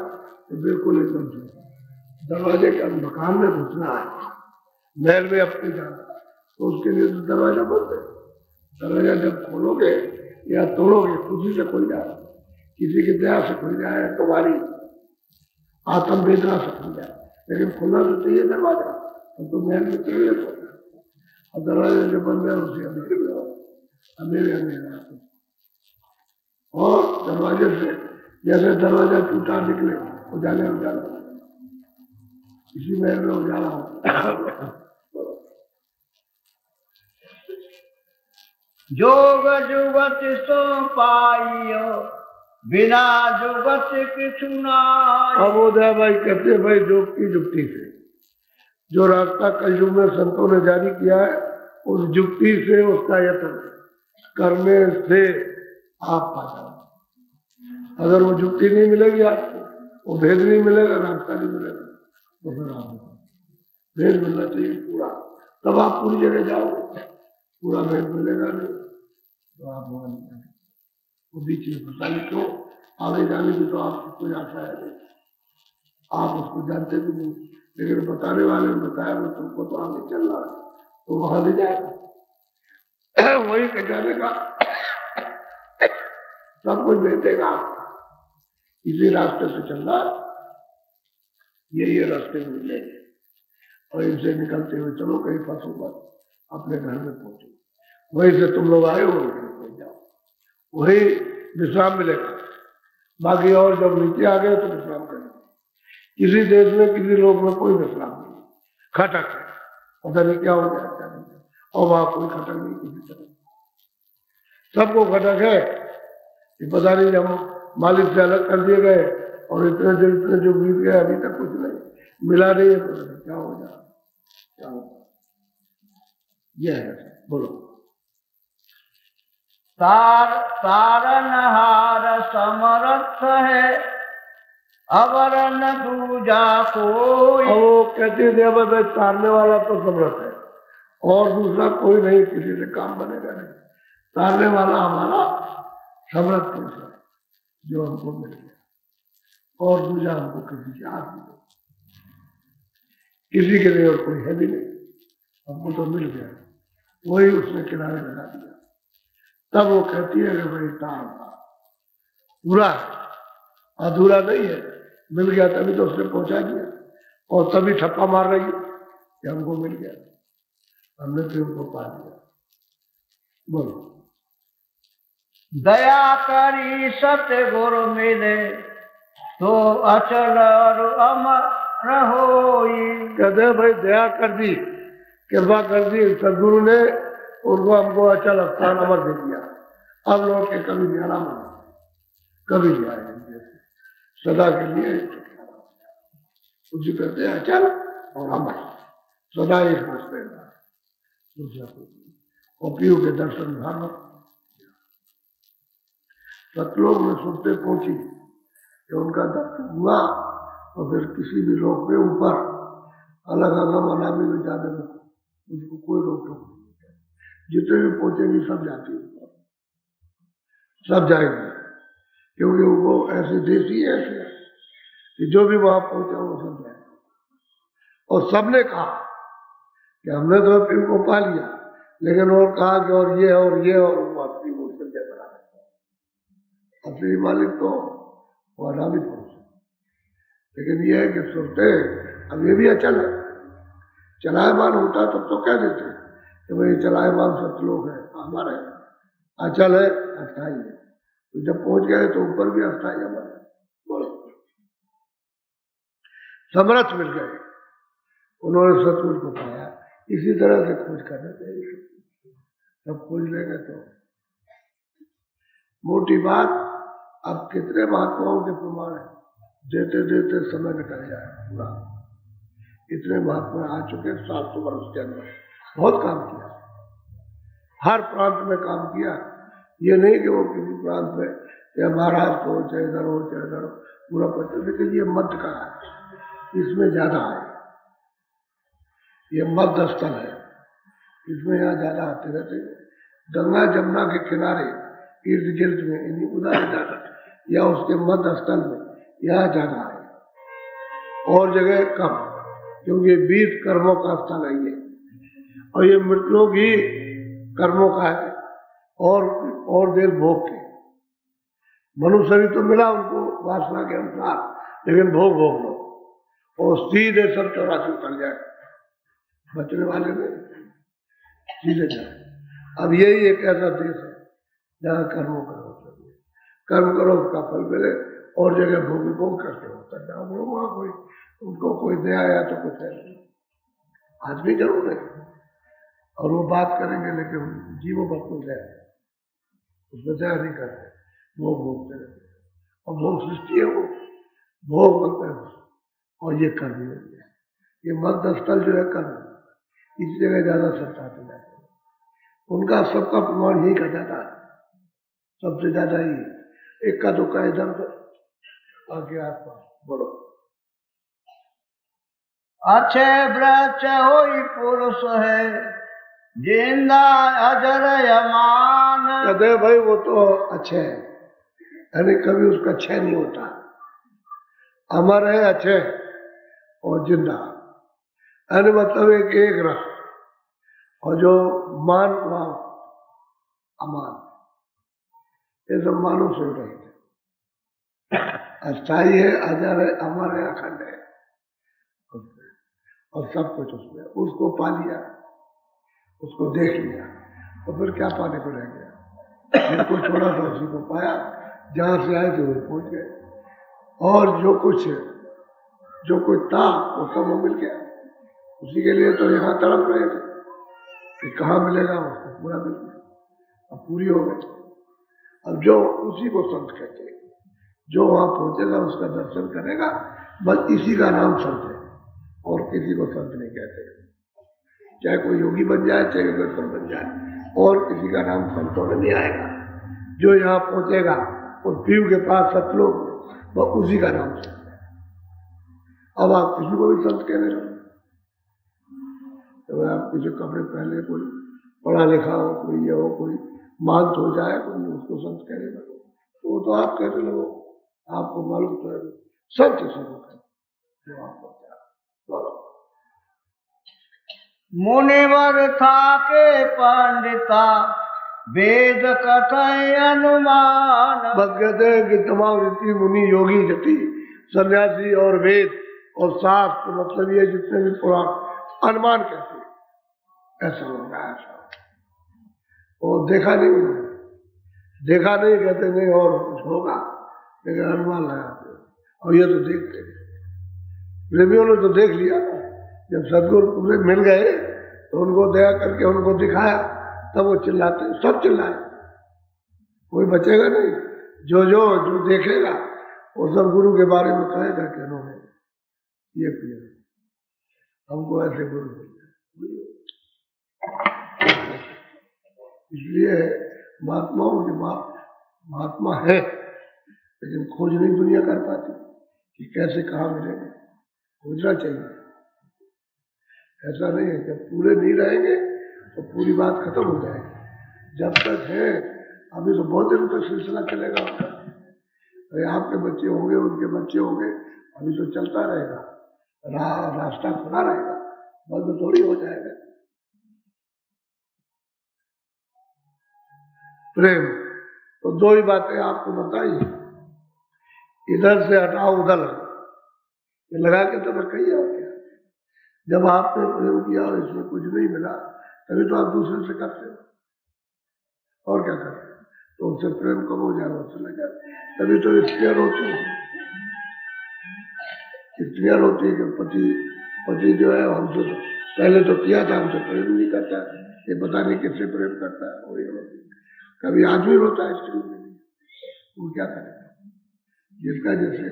तो बिल्कुल एकदम से दरवाजे के मकान में घुसना है, महल में अपने जाना, तो उसके लिए तो दरवाजा बंद है। दरवाजा जब खोलोगे या तोड़ोगे, खुशी से खुल जाए, किसी की दया से खुल जाए, तुम्हारी आत्म वेदना से खुल जाए, लेकिन खुलना तो चाहिए दरवाजा, तो महल में चाहिए और दरवाजा जो बंद है उसे अंधेरे अंधेरे, और दरवाजे से जैसे दरवाजा टूटा निकले उजाले उजाला, इसी महल में उजाला हो। जोग जुगत सो पाइयो, बिना जुगत किछु नाई। अब उदय भाई कहते हैं भाई जोग की जुक्ति से, जो रास्ता कलयुग में संतों ने जारी किया है, उस जुक्ति से, उसका यत्न करने से आप पा जाओ। अगर वो जुक्ति नहीं मिलेगी आपको, वो भेद नहीं मिलेगा, रास्ता नहीं मिलेगा, तो फिर आप भेद मिलना चाहिए पूरा, तब आप पूरी जगह जाओगे। पूरा भेद मिलेगा नहीं तो आप वहां नहीं जाएंगे, वो बीच में पता नहीं क्यों आगे जाने की तो आपको कोई आशा है नहीं, आप उसको जानते भी नहीं, लेकिन बताने वाले ने बताया मैं तुमको तो आगे चल रहा है, तो वहां ले जाएगा, वही कह जाने का सब कुछ भेजेगा आपको, इसी रास्ते से चलना, ये रास्ते मिले, और इनसे निकलते हुए चलो कहीं फंसो मत, अपने घर में पहुंचो, वहीं से तुम लोग आए हो पहुंच जाओ, वही विश्राम मिलेगा। बाकी और जब नीचे आ गए तो विश्राम करेंगे। किसी देश में, किसी लोग में कोई विश्राम नहीं, खटक है, पता नहीं क्या हो गया, क्या नहीं, और वहां कोई खटक नहीं किसी तरह, सबको खटक है कि पता नहीं हम मालिक से अलग कर दिए गए, और इतने जो बीत गए अभी तक कुछ नहीं मिला, नहीं है, क्या हो जाए, क्या होगा, यह है। बोलो। तारनहार समर्थ है, अवर न दूजा कोई। वो कहते थे तारने वाला तो समर्थ है, और दूसरा कोई नहीं, किसी से काम बनेगा नहीं, तारने वाला हमारा समर्थ पुरुष है जो हमको मिल गया, और दूसरा हमको किसी की आस नहीं। किसी के लिए और कोई है भी नहीं, हमको तो मिल गया, वही उसने किनारे लगा दिया। तब वो कहती है कि भाई तार पूरा अधूरा नहीं है, मिल गया तभी तो उसने पहुंचा दिया, और तभी ठप्पा मार रही है कि हमको मिल गया, हमने तो उनको पा लिया। बोलो। दया करी सतगुरु मिले तो अचल और अमर होई। कहते भाई दया कर दी, कृपा कर दी सदगुरु ने, उनको हमको अचल स्थान अमर दे दिया, अब लौट के कभी नहीं आना, कभी नहीं आएंगे, सदा के लिए उसी कहते हैं अचल और अमर, सदा एक बसते हैं, दूसरा और पीयू के दर्शन धाम। सतलोक में सुनते पहुंची कि उनका दर्शन हुआ, और फिर किसी भी लोक में ऊपर अलग अलग अनामी में जाने में उनको कोई रोक टोक नहीं, जितने भी पहुंचेंगे सब जाती ऊपर, सब जाएंगे, क्योंकि वो ऐसे देसी ऐसे कि जो भी वहां पहुंचा वो सब जाएगा। और सबने कहा कि हमने तो पीयू को पा लिया, लेकिन और कहा कि और ये और वो अपनी वो सब बना देता, असली मालिक तो वो अनामी पहुंचे। लेकिन ये है कि सुनते अब ये भी अचल है, चलायमान होता तब तो कह देते कि भाई चलायमान सतलोक है, हमारे अचल है, अस्थाई है, तो जब पहुंच गए तो ऊपर भी अस्थाई हमारे। बोलो। समरथ मिल गए, उन्होंने सतगुरु को पाया, इसी तरह से खोज करना चाहिए, सब खोज लेंगे तो मोटी बात। अब कितने महात्माओं के प्रमाण है, देते देते समय निकल जाए पूरा, इतने महात्मा आ चुके 700 वर्ष के अंदर, बहुत काम किया, हर प्रांत में काम किया। ये नहीं कि वो किसी प्रांत में या महाराष्ट्र हो चाहे इधर हो चाहे इधर हो पूरा पहुंचे, लेकिन ये मध्य का है, इसमें ज्यादा है, ये मध्य स्थल है, इसमें यहाँ ज्यादा आते रहते हैं। गंगा जमुना के किनारे इर्द गिर्द में इन्हीं उधर ज्यादा, या उसके मध्य स्थल में यहाँ ज्यादा है, और जगह कम, क्योंकि 20 कर्मों का स्थल है ये, और ये मृतलोक ही कर्मों का है, और देर भोग के। मनुष्य भी तो मिला उनको वासना के अनुसार, लेकिन भोग लो, और सीधे सब 84 उतर जाए, बचने वाले में सीधे जाए। अब यही एक ऐसा देश है जहाँ कर्मों करो, कर्म करो उसका फल मिले, और जगह भोग करते होता जाओ, वहां कोई उनको कोई दया आया तो कुछ है, आज भी जरूर है, और वो बात करेंगे, लेकिन जीवों पर कुछ है, उसमें दया नहीं करते, भोग भोगते रहते, और भोग सृष्टि है, वो भोग बनते हैं, और ये कर्म है, ये मध्य स्थल जो है कर्म, इस जगह ज्यादा सत्ताते जाते हैं, उनका सबका प्रमाण यही कर जाता है, सबसे ज्यादा ही, एक का दुखा इधर आगे आसपास। बोलो। अच्छे वृक्ष होई पुरुष है, जिंदा अजर यमान। कहते भाई वो तो अच्छे है, यानी कभी उसका क्षय नहीं होता, अमर है, अच्छे और जिंदा, यानी मतलब एक रस, और जो मान वहां अमान, ये सब मानो सुन रहे थे, अस्थाई है, अजर है, अमर है, अखंड है, और सब कुछ उसमें, उसको पा लिया, उसको देख लिया, तो फिर क्या पाने को रह गया, जिसको छोड़ा था उसी को पाया, जहां से आए थे वो पहुंच गए, और जो कुछ था वो सब वो मिल गया, उसी के लिए तो यहाँ तड़प रहे थे कि कहाँ मिलेगा, उसको पूरा मिल गया, अब पूरी हो गई। अब जो उसी को संत कहते हैं, जो वहां पहुंचेगा उसका दर्शन करेगा, बस इसी का नाम संत है, और किसी को संत नहीं कहते, चाहे कोई योगी बन जाए चाहे कोई संत बन जाए, और किसी का नाम संतों में नहीं आएगा। जो यहाँ पहुंचेगा उस पीयू के पास सतलोक, वह उसी का नाम संत है। अब आप किसी को भी संत कहने लगे, तो आप किसी कपड़े पहले, कोई पढ़ा लिखा हो, कोई ये हो, कोई मानत हो जाए, कोई उसको संत कहने लगो, तो वो तो आप कहने लगो, आपको मालूम तो है संत सबको कहते जो आप बोलो। मुनिवर था के पंडिता वेद कथय अनुमान। बस कहते हैं कि तमाम ऋषि मुनि योगी जति सन्यासी और वेद और शास्त्र मतलब ये जितने भी पुराण अनुमान कहते हैं ऐसा होगा ऐसा और देखा नहीं उन्होंने देखा नहीं कहते नहीं और कुछ होगा लेकिन अनुमान लगाते और ये तो देखते हैं प्रेमियों ने तो देख लिया ना जब सदगुरु पूरे मिल गए तो उनको दया करके उनको दिखाया तब वो चिल्लाते सब चिल्लाए कोई बचेगा नहीं जो देखेगा वो सब गुरु के बारे में कहेगा कि उन्होंने ये किया हमको ऐसे गुरु मिल इसलिए महात्माओं के महात्मा है लेकिन खोज नहीं दुनिया कर पाती कि कैसे कहाँ मिलेंगे खोजना चाहिए ऐसा नहीं है जब पूरे नहीं रहेंगे तो पूरी बात खत्म हो जाएगी जब तक है अभी तो बहुत दिनों तक सिलसिला चलेगा उनका अरे आपके बच्चे होंगे उनके बच्चे होंगे अभी तो चलता रहेगा रास्ता खुला रहेगा बंद थोड़ी हो जाएगा प्रेम तो दो ही बातें आपको बताई इधर से हटाओ उधर ये लगा के तो रखिए और क्या जब आपने प्रेम किया और इसमें कुछ नहीं मिला तभी तो आप दूसरे से करते हो और क्या करते तो उससे प्रेम कम हो जाए उससे लगा तभी तो स्त्रियां रोती है स्त्रियां रोती है कि पति जो है हमसे तो पहले तो किया था हमसे प्रेम नहीं करता ये पता नहीं किससे प्रेम करता है वही रोती कभी आदमी रोता है स्त्री में वो क्या करेगा जिसका जैसे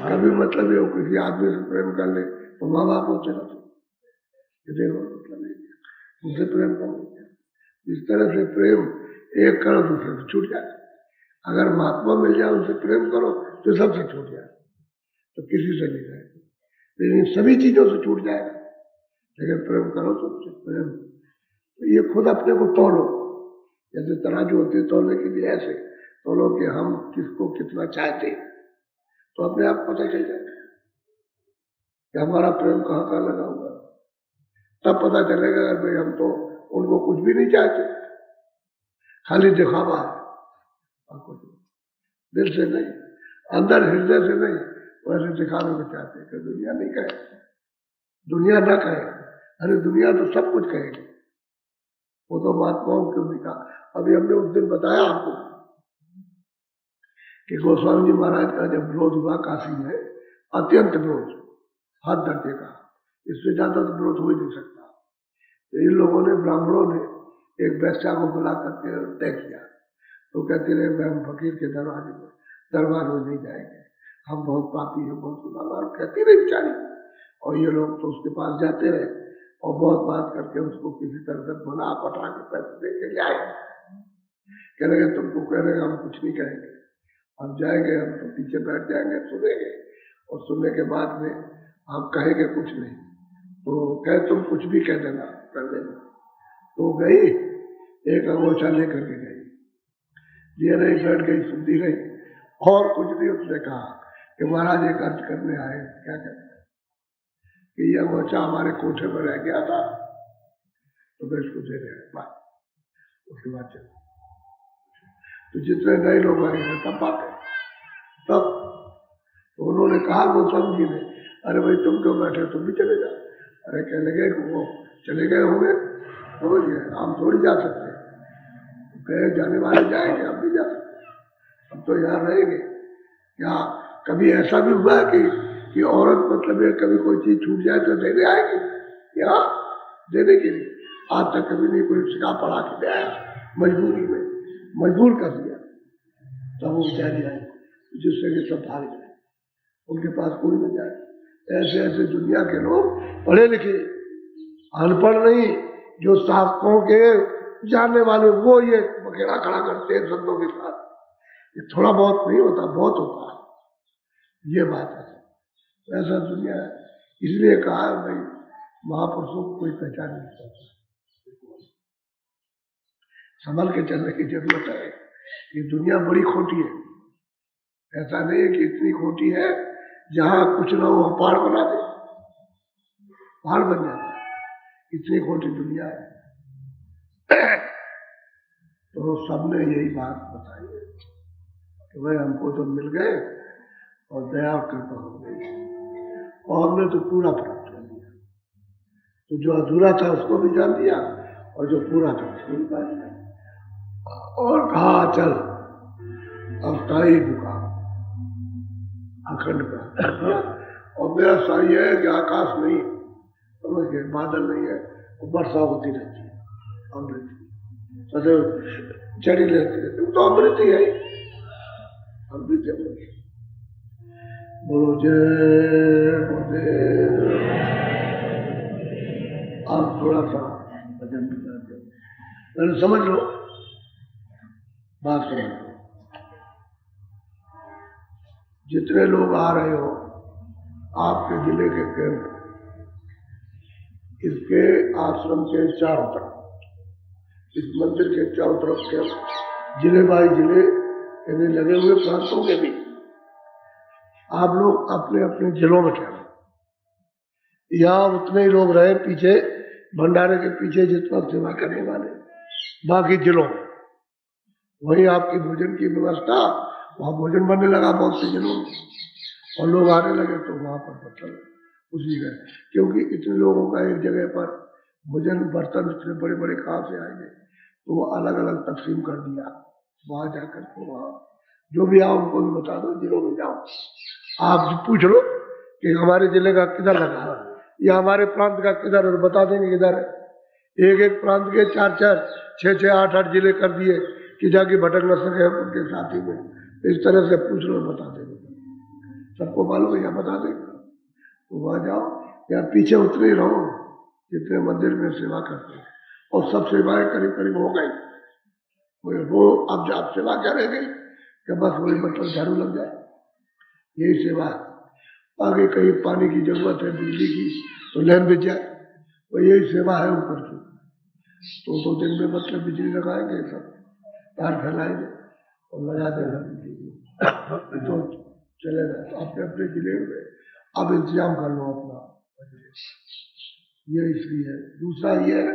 कभी मतलब ये किसी आदमी से प्रेम कर ले तो माँ बाप होते रहते देखो मतलब उनसे प्रेम कम हो गया इस तरह से प्रेम एक करो दूसरे से छूट जाए अगर महात्मा मिल जाए उनसे प्रेम करो तो सबसे छूट जाए तो किसी से नहीं जाएगा लेकिन सभी चीजों से छूट जाएगा लेकिन प्रेम करो तो प्रेम तो ये खुद अपने को तोलो जैसे तराजू होते तोलने के लिए ऐसे तोलो कि हम किसको कितना चाहते तो अपने आप पता चल जाएगा कि हमारा प्रेम कहाँ कहाँ लगा हुआ तब पता चलेगा भाई हम तो उनको कुछ भी नहीं चाहते खाली दिखावा है और कुछ दिल से नहीं अंदर हृदय से नहीं वैसे दिखावे को चाहते कि दुनिया नहीं कहे दुनिया ना कहे अरे दुनिया तो सब कुछ कहेगी वो तो महात्माओं क्यों नहीं कहा अभी हमने उस दिन बताया आपको कि गोस्वामी जी महाराज का जब विरोध हुआ काशी में अत्यंत विरोध हद दर्जे का इससे ज्यादा तो विरोध हो ही नहीं सकता तो इन लोगों ने ब्राह्मणों ने एक वैश्या को बुला करके तय किया तो कहते रहे हम फकीर के दरबार में नहीं जाएंगे हम बहुत पापी हैं बहुत गुनाहगार कहती रही बेचारी और ये लोग तो उसके पास जाते रहे और बहुत बात करके उसको किसी तरह से बना पटा के पैसे दे के जाए कह रहे तुमको कह रहे हम कुछ नहीं कहेंगे हम जाएंगे हम तो पीछे बैठ जाएंगे सुनेंगे और सुनने के बाद में हम कहेंगे कुछ नहीं तो कहे तुम कुछ भी कह देना कर देना तो गई एक अंगोछा लेकर के गई ये रही बैठ गई सुनती रही और कुछ नहीं उसने कहा कि महाराज एक अर्ज करने आए क्या कहते कि यह अंगोछा हमारे कोठे पर रह गया था तो मैं इसको दे रहे उसके बाद चल तो जितने नए लोग आएंगे तब बात तब तो उन्होंने कहा गोस्वामी जी ने अरे भाई तुम क्यों बैठे तुम भी चले जाओ अरे कहने गए वो चले गए होंगे समझ गए हम थोड़ी जा सकते गए जाने वाले जाएंगे हम भी जा सकते हम तो यहाँ रहेंगे क्या कभी ऐसा भी हुआ है कि औरत मतलब कभी कोई चीज छूट जाए तो देने आएगी यहाँ देने के लिए आज तक कभी नहीं कोई सिखा पढ़ा के दे आया मजबूरी में मजबूर कर दिया तब वो बेचारी आई जिससे कि सब भाग जाए उनके पास कोई न जाए ऐसे ऐसे दुनिया के लोग पढ़े लिखे अनपढ़ नहीं जो शास्त्रों के जानने वाले वो ये बखेड़ा खड़ा करते हैं संतों के साथ ये थोड़ा बहुत नहीं होता बहुत होता है ये बात है ऐसा दुनिया है इसलिए कहा भाई महापुरुषों को कोई पहचान नहीं सकता संभल के चलने की जरूरत है ये दुनिया बड़ी खोटी है ऐसा नहीं है कि इतनी खोटी है जहां कुछ ना हो पहाड़ बना दे पहाड़ बन जाता इतनी खोटी दुनिया है। तो सबने यही बात बताई है कि भाई हमको तो मिल गए और दया और कृपा हो गई और हमने तो पूरा प्राप्त कर लिया। तो जो अधूरा था उसको भी जान दिया और जो पूरा था उसको भी जान दिया। और कहा चल अस्थायी मुकाम अखंड प्राप्त। और मेरा सही है कि आकाश नहीं समझ गए, बादल नहीं है, वो वर्षा होती रहती है, अमृत सदैव चढ़ी रहती है, तो अमृत ही है, अमृत है। बोलो जय गुरुदेव। आप थोड़ा सा भजन कर दो, मैंने समझ लो, बात समझ लो। जितने लोग आ रहे हो आपके जिले के कैंप, इसके आश्रम के चारों तरफ, इस मंदिर के चारों तरफ के जिले बाई जिले यानी लगे हुए प्रांतों के भी आप लोग अपने अपने जिलों में ठहरो। यहाँ उतने ही लोग रहे पीछे भंडारे के पीछे जितना सेवा करने वाले, बाकी जिलों में वहीं आपकी भोजन की व्यवस्था, वहाँ भोजन बनने लगा बहुत से जिलों में और लोग आने लगे तो वहाँ पर मतलब उसी गए, क्योंकि इतने लोगों का एक जगह पर भोजन बर्तन इतने बड़े बड़े कहाँ से आएंगे, तो वो अलग अलग तकसीम कर दिया। वहाँ जाकर के वहाँ जो भी आओ उनको भी बता दो, जिलों में जाओ आप पूछ लो कि हमारे जिले का किधर लगा या हमारे प्रांत का किधर है, बता देंगे किधर है। एक एक प्रांत के 4-4, 6-6, 8-8 जिले कर दिए कि जाके भटक न सके उनके साथी में। इस तरह से पूछ लो, बता देंगे, सबको मालूम है या बता देंगे। तो वहाँ जाओ या पीछे उतरे रहो जितने मंदिर में सेवा करते हैं, और सब सेवाएं करीब करीब हो गई। वो अब आप सेवा क्या रह गई कि बस वही मतलब झाड़ू लग जाए, यही सेवा। आगे कहीं पानी की जरूरत है, बिजली की, तो लाइन बिछ जाए, तो यही सेवा है ऊपर की। तो 2 दिन में मतलब बिजली लगाएंगे, सब तार फैलाएंगे और लगा देगा बिजली, तो चलेगा। तो अपने अपने जिले में अब इंतजाम कर लो अपना, ये इसलिए। दूसरा ये है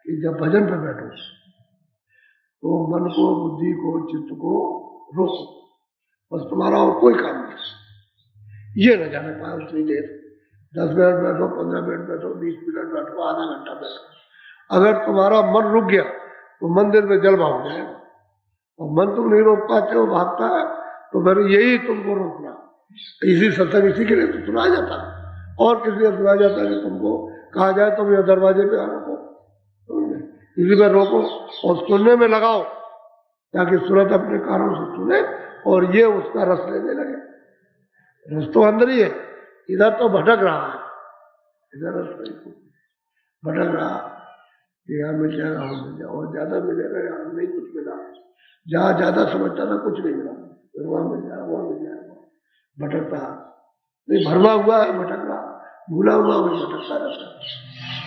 कि जब भजन पे बैठो तो मन को, बुद्धि को, चित्त को रोको, बस तुम्हारा और कोई काम नहीं। ये न जाने पाए उतनी देर, 10 मिनट बैठो, 15 मिनट बैठो, 20 मिनट बैठो, आधा घंटा बैठो। अगर तुम्हारा मन रुक गया तो मंदिर में जल भाग जाएगा, और मन तुम नहीं रोक पाते हो, भागता है, तो फिर यही तुमको रोकना। इसी सत्संग इसी के लिए तो सुनाया जाता है, और किस लिए सुनाया जाता है कि तुमको कहा जाए तुम ये दरवाजे पे आ रोको, इसी पर रोको और सुनने में लगाओ, ताकि सूरत अपने कानों से सुने और ये उसका रस लेने लगे। रस तो अंदर ही है, इधर तो भटक रहा है, इधर रस नहीं भटक रहा कि यहाँ मिल जाएगा, वहाँ मिल जाएगा, और ज्यादा मिलेगा, यहाँ नहीं कुछ मिला, जहाँ ज्यादा समझता था कुछ नहीं मिला, फिर वहाँ मिल जाएगा, वहाँ मिल जाएगा, भटकता नहीं, भरवा हुआ है भटक रहा, भूला हुआ वही भटकता रहता है।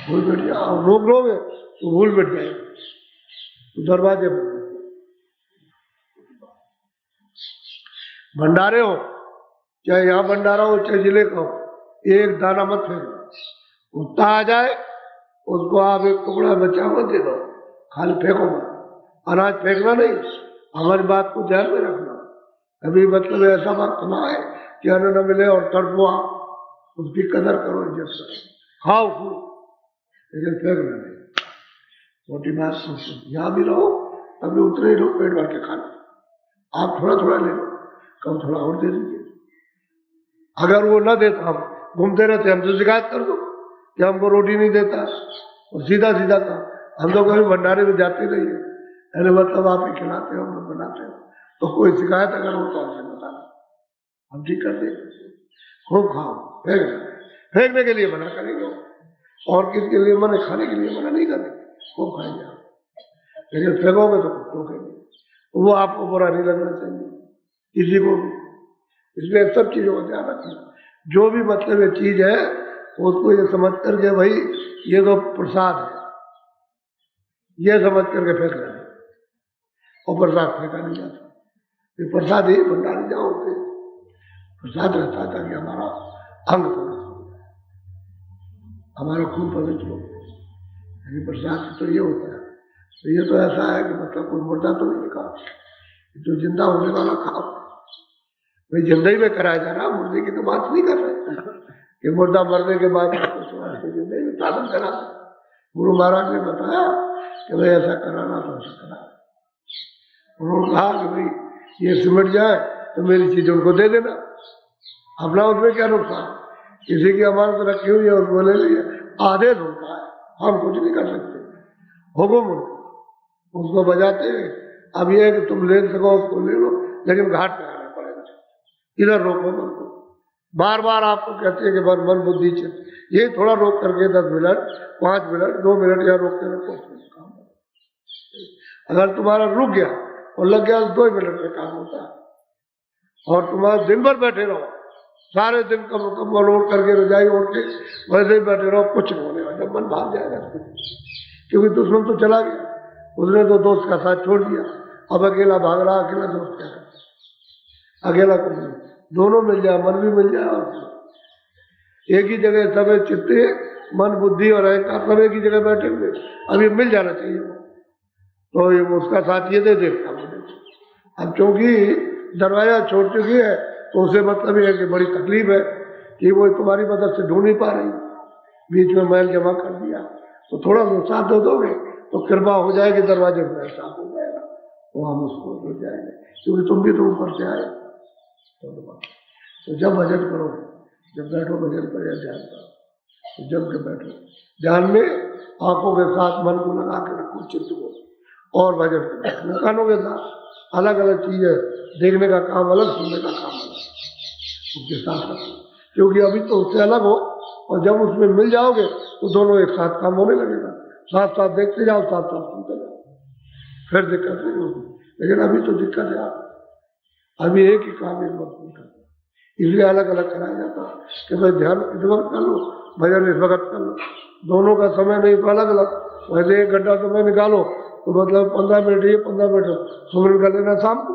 भूल बैठ जाए और रोक लोगे तो भूल बैठ जाए, तो दरवाजे पर भंडारे हो, चाहे यहाँ भंडारा हो चाहे जिले का हो, एक दाना मत फेंकना, कुत्ता आ जाए उसको आप एक टुकड़ा बचा हुआ दे दो, खाली फेंको मत, अनाज फेंकना नहीं। हमारी बात को ध्यान में रखना, कभी मतलब ऐसा वक्त ना आए कि अन्न न मिले और तड़पो, उसकी कदर करो, इज्जत करो, खाओ खूब, लेकिन फेंकना नहीं। छोटी बात सोचो, यहाँ भी रहो तभी उतने ही लोग पेट भर के खाना, आप थोड़ा थोड़ा ले लो, कम थोड़ा और दे दीजिए। अगर वो न देता, हम घूमते रहते, हमसे शिकायत कर दो कि हमको रोटी नहीं देता, और सीधा सीधा कहा हम तो कभी भंडारे में जाते नहीं है, अरे मतलब आप ही खिलाते हो, हम लोग बनाते हो, तो कोई शिकायत अगर हो तो हमसे बताना, हम ठीक कर देंगे। खूब खाओ, फेंकने के लिए मना करेंगे, और किसके लिए मना, खाने के लिए मना नहीं करेंगे, खूब खाएंगे आप, लेकिन फेंकोगे तो रोकेंगे, वो आपको बुरा नहीं लगना चाहिए किसी को भी। इसलिए सब चीजों का ध्यान रखना, जो भी मतलब ये चीज है उसको ये समझ करके भाई ये तो प्रसाद है, ये समझ करके फेंक रहे, और प्रसाद फेंका नहीं जाता, ये प्रसाद ही भंडारे जाओ, प्रसाद रहता था कि हमारा अंग पवित्र हो, हमारा खून पवित्र हो, हरी प्रसाद तो ये होता है। तो ये तो ऐसा है कि मतलब कोई मुर्दा तो नहीं खाओ, जो जिंदा होने वाला खाओ। भाई जिंदा ही में कराया जा रहा, मुर्दे की तो बात नहीं कर रहे कि मुर्दा मरने के बाद जिंदगी में साधन करा। गुरु महाराज ने बताया कि भाई ऐसा कराना तो ऐसा करा। उन्होंने कहा कि भाई ये सिमट जाए तो मेरी चीज उनको दे देना, अपना उसमें क्या नुकसान। किसी की अमानत रखी हुई है और बोले नहीं आदेश होता है, हम कुछ नहीं कर सकते, हुक्म उसको बजाते हैं। अब ये है कि तुम ले सको उसको ले लो, लेकिन घाट पे आना पड़ेगा, इधर रोको मन को। बार बार आपको कहते हैं कि मन बुद्धि चित्त, ये थोड़ा रोक करके 10 मिनट 5 मिनट 2 मिनट या रोकते रखो काम। अगर तुम्हारा रुक गया और लग गया 2 मिनट में काम होता है। और तुम्हारा दिन भर बैठे रहो, सारे दिन कम्बल ओढ़ करके रजाई ओढ़ के वैसे ही बैठे रहो, कुछ नहीं होने वाला। जब मन भाग जाएगा क्योंकि दुश्मन तो चला गया, उसने तो दोस्त का साथ छोड़ दिया, अब अकेला भाग रहा, अकेला दोस्त क्या करे, अकेला कुछ नहीं। दोनों मिल जाए, मन भी मिल जाए और एक ही जगह सब चित्ते मन बुद्धि और अहंकार सब एक ही जगह बैठे हुए, अब ये मिल जाना चाहिए। तो ये उसका साथ ये दे देता मुझे। अब क्योंकि दरवाजा छोड़ चुकी है तो उसे मतलब ये है कि बड़ी तकलीफ है कि वो तुम्हारी मदद से ढूंढ नहीं पा रही, बीच में मैल जमा कर दिया। तो थोड़ा सा साथ दे दोगे तो कृपा हो जाएगी, दरवाजे में साफ हो जाएगा, तो हम उसको हो जाएंगे, क्योंकि तुम भी तो ऊपर से आए। तो जब भजन करो, जब बैठो भजन करो या ध्यान करो, तो जब के बैठो ध्यान में आंखों के साथ मन को लगा के रखो चित्त को, और भजन करो कानों के साथ। अलग अलग चीजें देखने का काम अलग, सुनने का काम अलग, उसके साथ रखो। क्योंकि अभी तो उससे अलग हो, और जब उसमें मिल जाओगे तो दोनों एक साथ काम होने लगेगा। साथ साथ देखते जाओ, साथ साथ सुनते जाओ, फिर दिक्कत नहीं होगी। लेकिन अभी तो दिक्कत है, अभी एक ही काम एक वक्त नहीं करता, इसलिए अलग अलग कराया जाता है कि भाई ध्यान इस वक्त कर लो, भजन इस वक्त कर लो, दोनों का समय नहीं तो अलग अलग। वैसे 1 घंटा समय निकालो तो मतलब 15 मिनट ये 15 मिनट सुमरन कर लेना शाम को,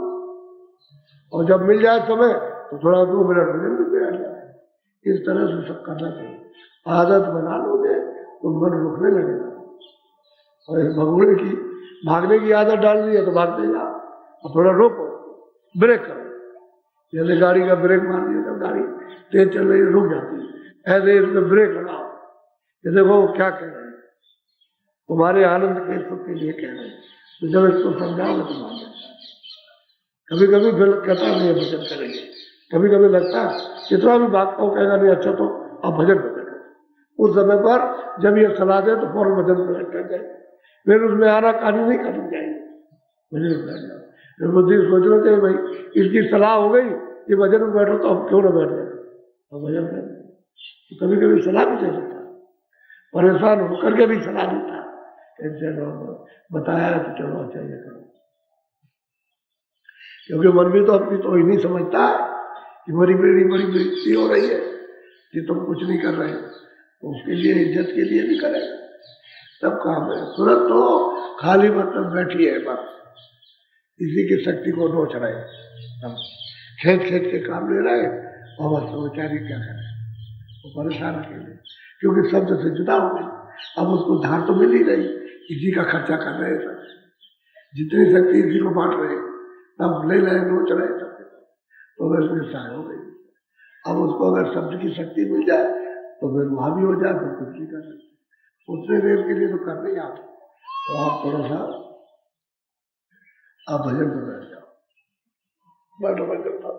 और जब मिल जाए समय तो थोड़ा 2 मिनट भजन भी बैठ जाए। इस तरह से सब करना चाहिए। आदत बना लोगे तो मन रुकने लगेगा। और इस भगोड़े की भागने की आदत डाल दी है तो भागते जाओ, और थोड़ा रोको, ब्रेक करो। जैसे गाड़ी का ब्रेक मार दिया तो गाड़ी तेज चल रही रुक जाती है, ऐसे इसमें ब्रेक लगाओ। ये देखो क्या कह रहे हैं, तुम्हारे आनंद के सुख के लिए कह रहे हैं, तो जब इसको समझाओगे तो मान जाता है। कभी कभी फिर कहता नहीं है भजन करेंगे, कभी कभी लगता है कितना भी भागता हूँ, कहेगा नहीं अच्छा तो अब भजन कर करो। उस समय पर जब ये सलाह दे तो फौरन भजन कर जाए, फिर उसमें आना कहानी नहीं करनी चाहिए, भजन बैठ जाओ। बुद्धि सोचना चाहिए भाई इसकी सलाह हो गई कि भजन में बैठो तो अब क्यों ना बैठ जाए, तो भजन कर। तो कभी कभी सलाह भी दे देता, परेशान होकर के भी सलाह देता, चलो बताया तो चलो अच्छा ये करो। क्योंकि मन भी तो अपनी तो ही नहीं समझता है कि बड़ी बेइज्जती हो रही है कि तुम कुछ नहीं कर रहे हो, तो उसके लिए इज्जत के लिए नहीं करेगा, तब काम है। तुरंत तो खाली मतलब बैठी है बस, इसी की शक्ति को नोच रहे, हम खेत के काम ले रहे, और बस बेचारी क्या करे, वो परेशान अकेले, क्योंकि शब्द से जुदा हो गई। अब उसको धार तो मिल ही रही, इसी का खर्चा कर रहे हैं सब, जितनी शक्ति इसी को बांट रहे, तब ले रहे नोच रहे सब, तो वह इसमें सहाय हो गई। अब उसको अगर शब्द की शक्ति मिल जाए तो फिर वहाँ भी हो जाए, फिर कुछ नहीं कर सकते। उतने देर के लिए तो कर नहीं आते, तो आप थोड़ा सा आप भजन कर बैठ जाओ, बैठो मैं करता हूँ।